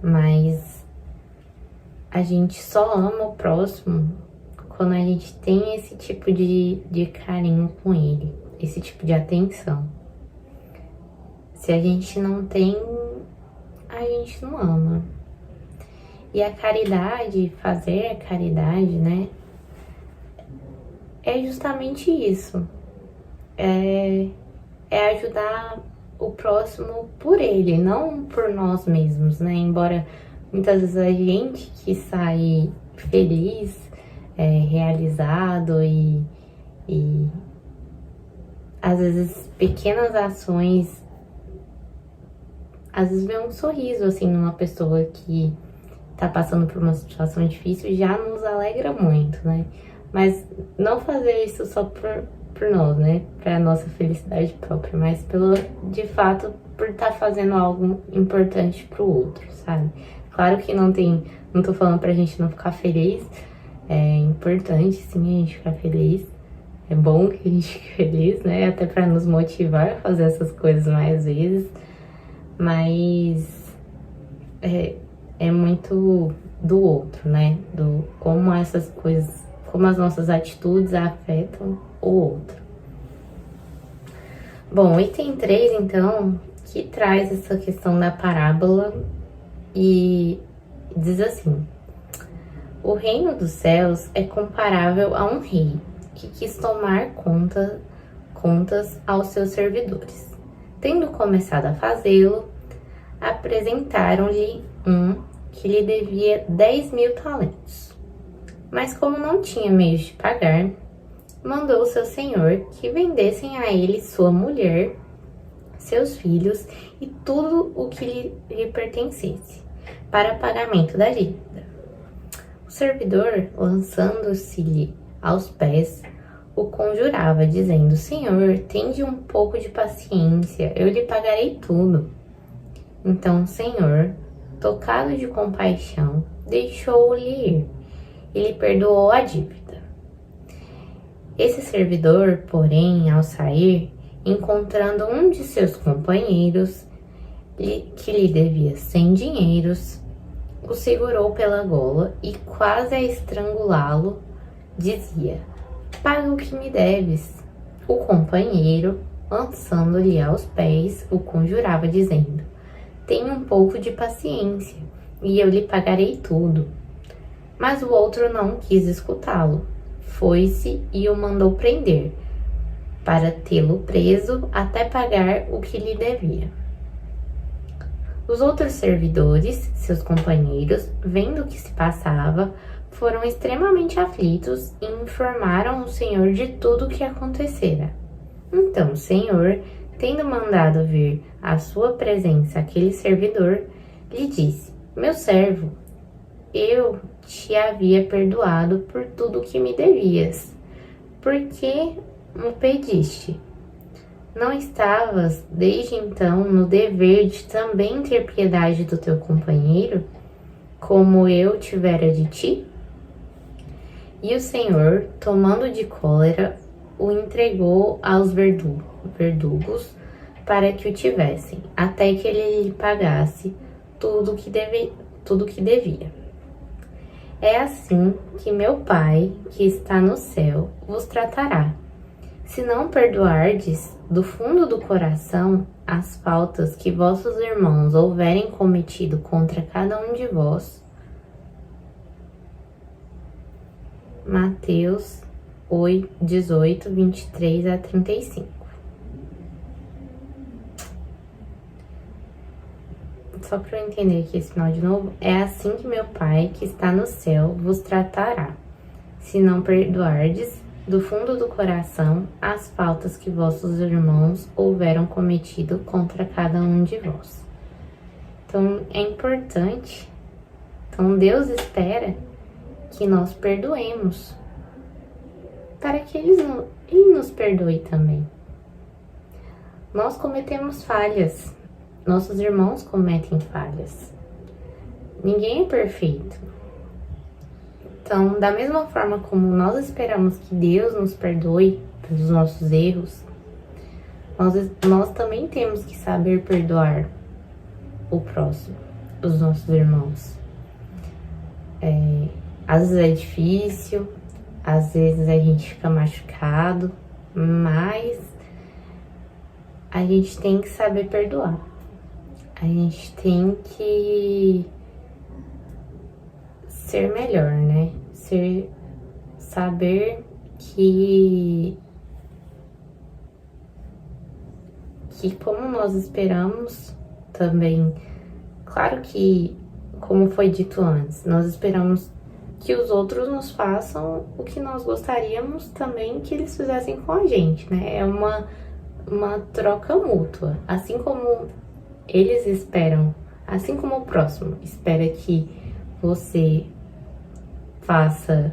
Mas a gente só ama o próximo quando a gente tem esse tipo de carinho com ele, esse tipo de atenção. Se a gente não tem, a gente não ama. E a caridade, fazer a caridade, né, é justamente isso. É ajudar o próximo por ele, não por nós mesmos, né? Embora muitas vezes a gente que sai feliz, realizado e às vezes pequenas ações, às vezes vê um sorriso assim numa pessoa que tá passando por uma situação difícil, já nos alegra muito, né? Mas não fazer isso só por nós, né? Pra nossa felicidade própria, mas de fato, por estar fazendo algo importante pro outro, sabe? Claro que não tô falando pra gente não ficar feliz, é importante sim a gente ficar feliz, é bom que a gente fique feliz, né? Até pra nos motivar a fazer essas coisas mais vezes, mas é muito do outro, né? Do como essas coisas, como as nossas atitudes afetam o outro. Bom, item 3, então, que traz essa questão da parábola e diz assim: o reino dos céus é comparável a um rei que quis tomar contas aos seus servidores. Tendo começado a fazê-lo, apresentaram-lhe um que lhe devia 10.000 talentos. Mas como não tinha meios de pagar, mandou seu senhor que vendessem a ele sua mulher, seus filhos e tudo o que lhe pertencesse, para pagamento da dívida. O servidor, lançando-se-lhe aos pés, o conjurava, dizendo: Senhor, tende um pouco de paciência, eu lhe pagarei tudo. Então o senhor, tocado de compaixão, deixou-lhe ir e lhe perdoou a dívida. Esse servidor, porém, ao sair, encontrando um de seus companheiros que lhe devia 100 dinheiros, o segurou pela gola e, quase a estrangulá-lo, dizia: paga o que me deves. O companheiro, lançando-lhe aos pés, o conjurava, dizendo: tenha um pouco de paciência, e eu lhe pagarei tudo. Mas o outro não quis escutá-lo. Foi-se e o mandou prender, para tê-lo preso até pagar o que lhe devia. Os outros servidores, seus companheiros, vendo o que se passava, foram extremamente aflitos e informaram o Senhor de tudo o que acontecera. Então o Senhor, tendo mandado vir à sua presença aquele servidor, lhe disse: meu servo, eu te havia perdoado por tudo o que me devias. Por que me pediste? Não estavas, desde então, no dever de também ter piedade do teu companheiro, como eu tivera de ti? E o Senhor, tomando de cólera, o entregou aos verdugos para que o tivessem, até que ele lhe pagasse tudo que devia. É assim que meu Pai, que está no céu, vos tratará, se não perdoardes do fundo do coração as faltas que vossos irmãos houverem cometido contra cada um de vós. Mateus 8, 18, 23 a 35. Só para eu entender aqui esse final de novo, é assim que meu Pai, que está no céu, vos tratará, se não perdoardes do fundo do coração as faltas que vossos irmãos houveram cometido contra cada um de vós. Então, é importante. Então, Deus espera que nós perdoemos, para que Ele nos perdoe também. Nós cometemos falhas. Nossos irmãos cometem falhas. Ninguém é perfeito. Então, da mesma forma como nós esperamos que Deus nos perdoe pelos nossos erros, nós também temos que saber perdoar o próximo, os nossos irmãos. Às vezes é difícil, às vezes a gente fica machucado, mas a gente tem que saber perdoar. A gente tem que ser melhor, né? Saber que como nós esperamos também, claro que, como foi dito antes, nós esperamos que os outros nos façam o que nós gostaríamos também que eles fizessem com a gente, né? É uma troca mútua, assim como eles esperam, assim como o próximo espera que você faça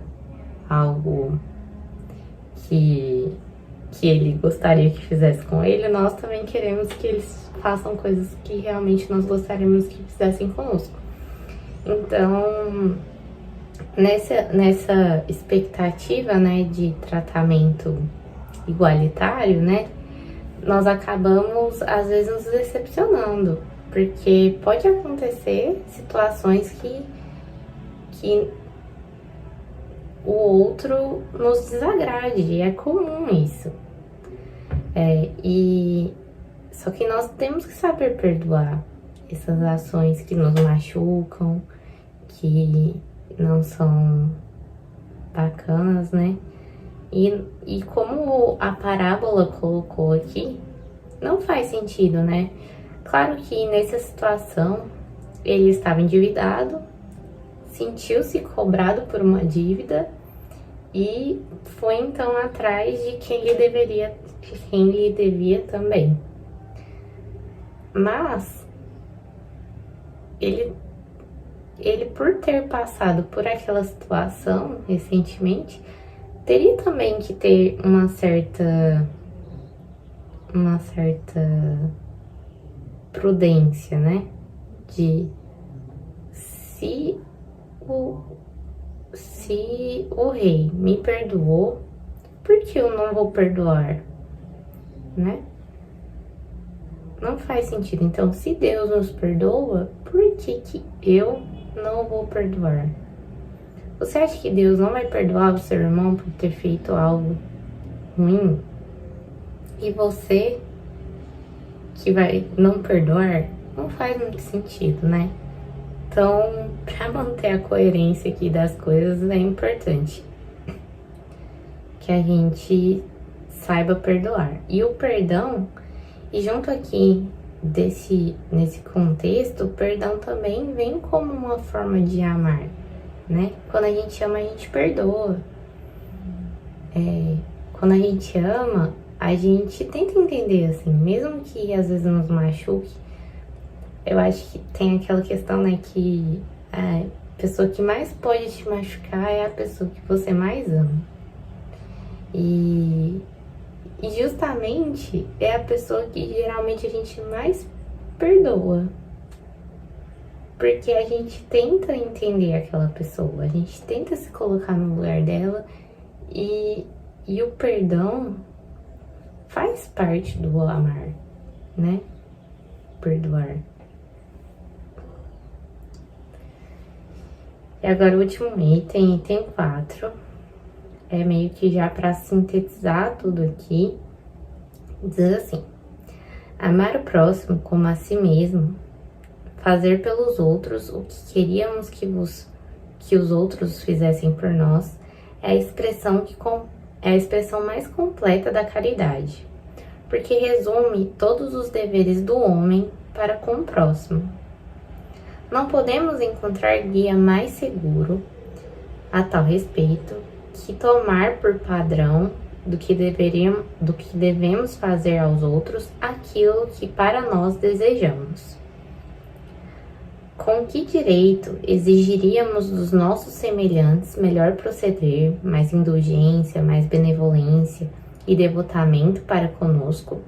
algo que ele gostaria que fizesse com ele, nós também queremos que eles façam coisas que realmente nós gostaríamos que fizessem conosco. Então, nessa expectativa, né, de tratamento igualitário, né, nós acabamos, às vezes, nos decepcionando, porque pode acontecer situações que o outro nos desagrade, é comum isso. Só que nós temos que saber perdoar essas ações que nos machucam, que não são bacanas, né? E como a parábola colocou aqui, não faz sentido, né? Claro que nessa situação ele estava endividado, sentiu-se cobrado por uma dívida e foi então atrás de quem lhe devia também. Mas ele por ter passado por aquela situação recentemente, teria também que ter uma certa prudência, né? De se o rei me perdoou, por que eu não vou perdoar, né? Não faz sentido. Então, se Deus nos perdoa, por que eu não vou perdoar. Você acha que Deus não vai perdoar o seu irmão por ter feito algo ruim? E você que vai não perdoar, não faz muito sentido, né? Então, para manter a coerência aqui das coisas, é importante que a gente saiba perdoar. E o perdão, e junto aqui nesse contexto, o perdão também vem como uma forma de amar, né? Quando a gente ama, a gente perdoa. Quando a gente ama, a gente tenta entender, assim, mesmo que às vezes nos machuque. Eu acho que tem aquela questão, né, que a pessoa que mais pode te machucar é a pessoa que você mais ama. E justamente é a pessoa que geralmente a gente mais perdoa. Porque a gente tenta entender aquela pessoa, a gente tenta se colocar no lugar dela e o perdão faz parte do amar, né? Perdoar. E agora o último item 4, é meio que já para sintetizar tudo aqui, diz assim: amar o próximo como a si mesmo, fazer pelos outros o que queríamos que os outros fizessem por nós, é a expressão mais completa da caridade, porque resume todos os deveres do homem para com o próximo. Não podemos encontrar guia mais seguro a tal respeito que tomar por padrão do que devemos fazer aos outros aquilo que para nós desejamos. Com que direito exigiríamos dos nossos semelhantes melhor proceder, mais indulgência, mais benevolência e devotamento para conosco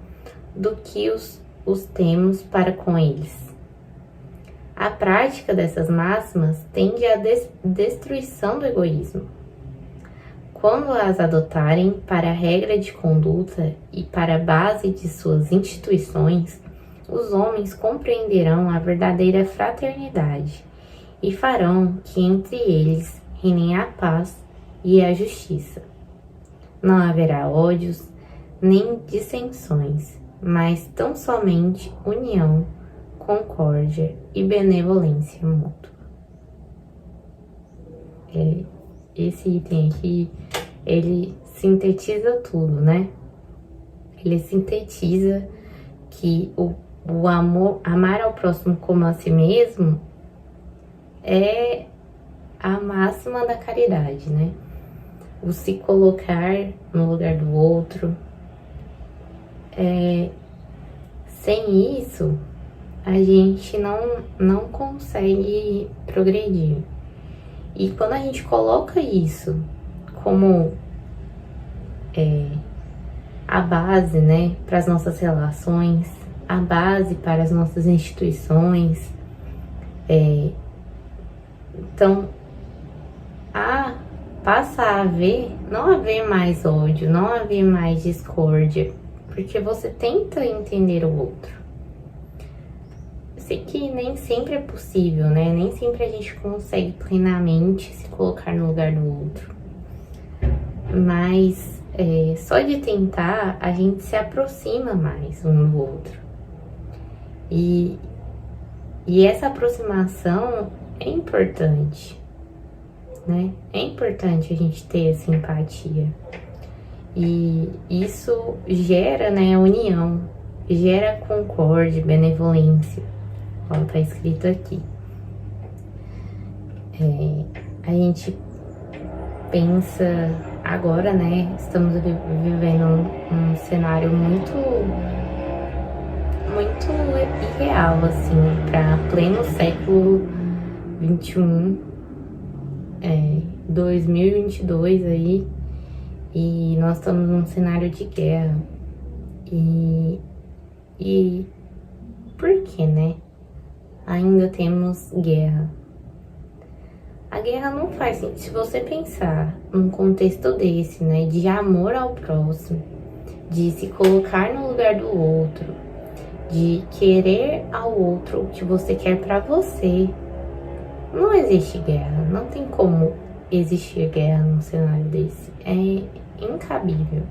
do que os temos para com eles? A prática dessas máximas tende à destruição do egoísmo. Quando as adotarem para a regra de conduta e para a base de suas instituições, os homens compreenderão a verdadeira fraternidade e farão que entre eles reinem a paz e a justiça. Não haverá ódios nem dissensões, mas tão somente união, concórdia e benevolência mútua. Esse item aqui, ele sintetiza tudo, né? Ele sintetiza que o amor, amar ao próximo como a si mesmo, é a máxima da caridade, né? O se colocar no lugar do outro. Sem isso, a gente não consegue progredir. E quando a gente coloca isso como a base, né, para as nossas relações, a base para as nossas instituições, então passa a não haver mais ódio, não haver mais discórdia, porque você tenta entender o outro. Eu sei que nem sempre é possível, né? Nem sempre a gente consegue plenamente se colocar no lugar do outro. Mas só de tentar, a gente se aproxima mais um do outro. E essa aproximação é importante, né? É importante a gente ter essa empatia. E isso gera, né, união, gera concórdia, benevolência. Ó, tá escrito aqui. A gente pensa agora, né? Estamos vivendo um cenário muito irreal, assim, para pleno século XXI, 2022 aí, e nós estamos num cenário de guerra. E por que, né? Ainda temos guerra. A guerra não faz sentido. Se você pensar num contexto desse, né, de amor ao próximo, de se colocar no lugar do outro, de querer ao outro o que você quer pra você, não existe guerra, não tem como existir guerra num cenário desse. É incabível.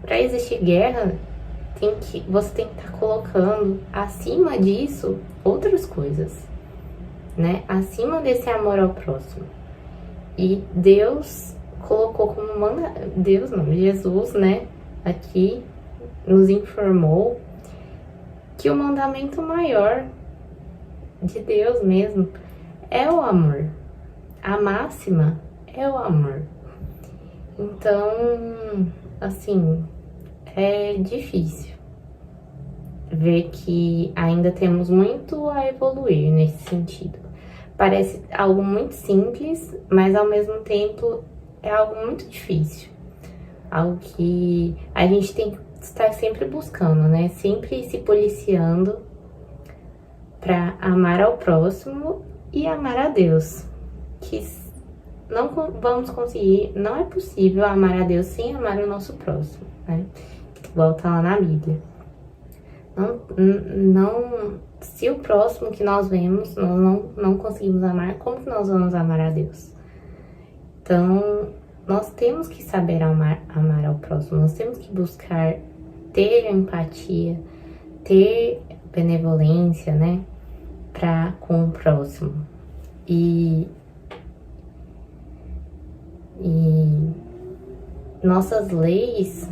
Para existir guerra, você tem que estar colocando acima disso outras coisas, né? Acima desse amor ao próximo. E Deus colocou como Jesus, né? Aqui nos informou que o mandamento maior de Deus mesmo é o amor. A máxima é o amor. Então, assim, é difícil ver que ainda temos muito a evoluir nesse sentido. Parece algo muito simples, mas ao mesmo tempo é algo muito difícil. Algo que a gente tem que estar sempre buscando, né? Sempre se policiando para amar ao próximo e amar a Deus. Que não vamos conseguir, não é possível amar a Deus sem amar o nosso próximo, né? Igual tá lá na Bíblia. Se o próximo que nós vemos, nós não conseguimos amar, como que nós vamos amar a Deus? Então, nós temos que saber amar ao próximo, nós temos que buscar ter empatia, ter benevolência, né, com o próximo. E nossas leis,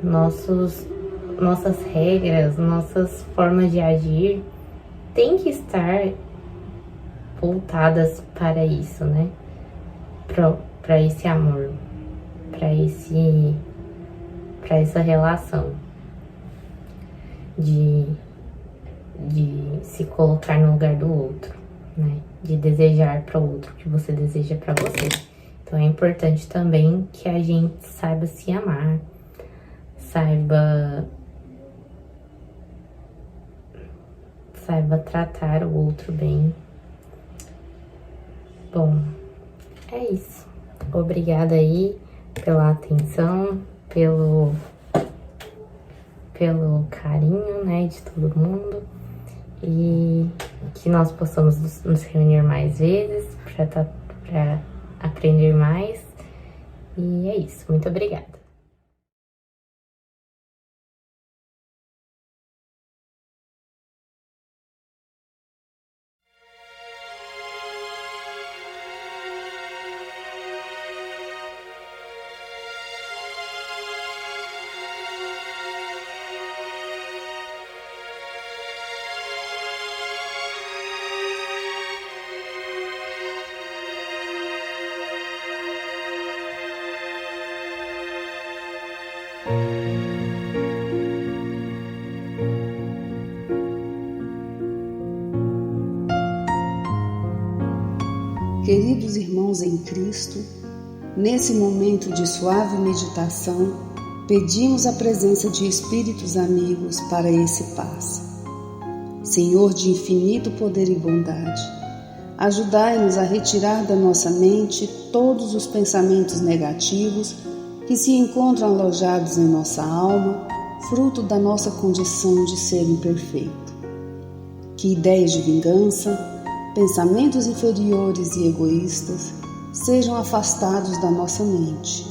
nossas regras, nossas formas de agir têm que estar voltadas para isso, né? Para esse amor, para essa relação de se colocar no lugar do outro, né? De desejar para o outro o que você deseja para você. Então é importante também que a gente saiba se amar, saiba tratar o outro bem. Bom, é isso. Obrigada aí pela atenção, pelo carinho, né, de todo mundo. E que nós possamos nos reunir mais vezes para aprender mais. E é isso. Muito obrigada. Queridos irmãos em Cristo, nesse momento de suave meditação, pedimos a presença de espíritos amigos para esse passe. Senhor de infinito poder e bondade, ajudai-nos a retirar da nossa mente todos os pensamentos negativos que se encontram alojados em nossa alma, fruto da nossa condição de ser imperfeito. Que ideias de vingança, pensamentos inferiores e egoístas sejam afastados da nossa mente.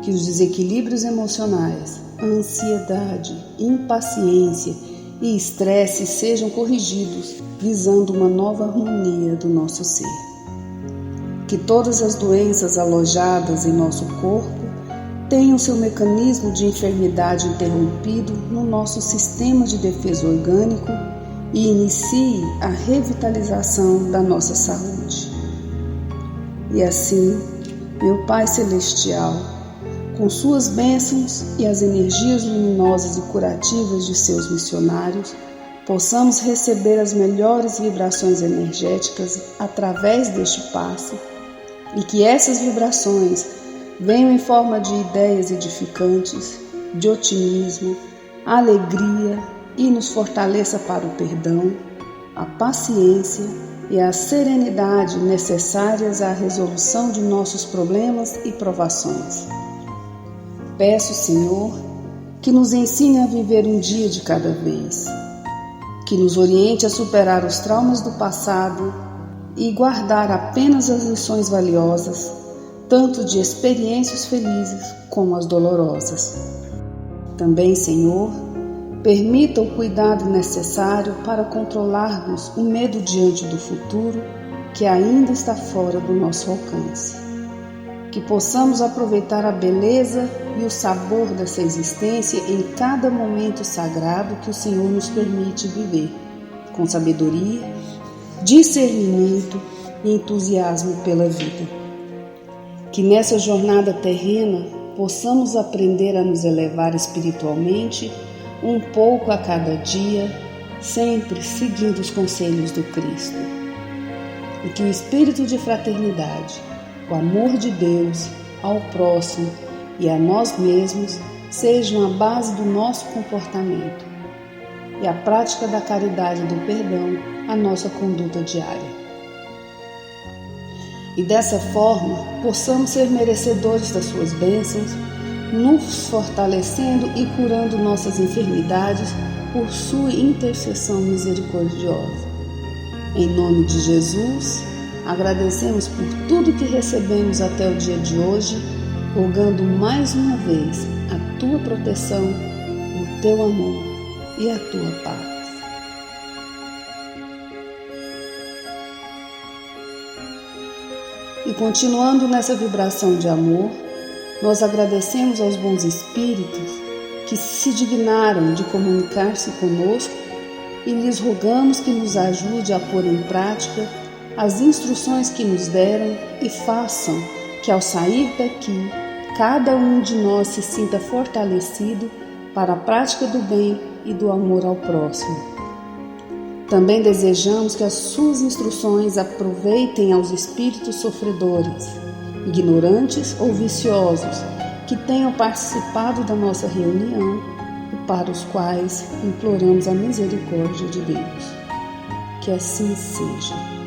Que os desequilíbrios emocionais, a ansiedade, impaciência e estresse sejam corrigidos, visando uma nova harmonia do nosso ser. Que todas as doenças alojadas em nosso corpo tenham seu mecanismo de enfermidade interrompido no nosso sistema de defesa orgânico e inicie a revitalização da nossa saúde. E assim, meu Pai Celestial, com suas bênçãos e as energias luminosas e curativas de seus missionários, possamos receber as melhores vibrações energéticas através deste passe e que essas vibrações venham em forma de ideias edificantes, de otimismo, alegria, e nos fortaleça para o perdão, a paciência e a serenidade necessárias à resolução de nossos problemas e provações. Peço, Senhor, que nos ensine a viver um dia de cada vez, que nos oriente a superar os traumas do passado e guardar apenas as lições valiosas, tanto de experiências felizes como as dolorosas. Também, Senhor, permita o cuidado necessário para controlarmos o medo diante do futuro que ainda está fora do nosso alcance. Que possamos aproveitar a beleza e o sabor dessa existência em cada momento sagrado que o Senhor nos permite viver, com sabedoria, discernimento e entusiasmo pela vida. Que nessa jornada terrena possamos aprender a nos elevar espiritualmente um pouco a cada dia, sempre seguindo os conselhos do Cristo. E que o espírito de fraternidade, o amor de Deus ao próximo e a nós mesmos sejam a base do nosso comportamento e a prática da caridade e do perdão a nossa conduta diária. E dessa forma possamos ser merecedores das suas bênçãos, nos fortalecendo e curando nossas enfermidades por sua intercessão misericordiosa. Em nome de Jesus, agradecemos por tudo que recebemos até o dia de hoje, rogando mais uma vez a tua proteção, o teu amor e a tua paz. E continuando nessa vibração de amor, nós agradecemos aos bons espíritos que se dignaram de comunicar-se conosco e lhes rogamos que nos ajude a pôr em prática as instruções que nos deram e façam que ao sair daqui, cada um de nós se sinta fortalecido para a prática do bem e do amor ao próximo. Também desejamos que as suas instruções aproveitem aos espíritos sofredores, ignorantes ou viciosos, que tenham participado da nossa reunião e para os quais imploramos a misericórdia de Deus. Que assim seja.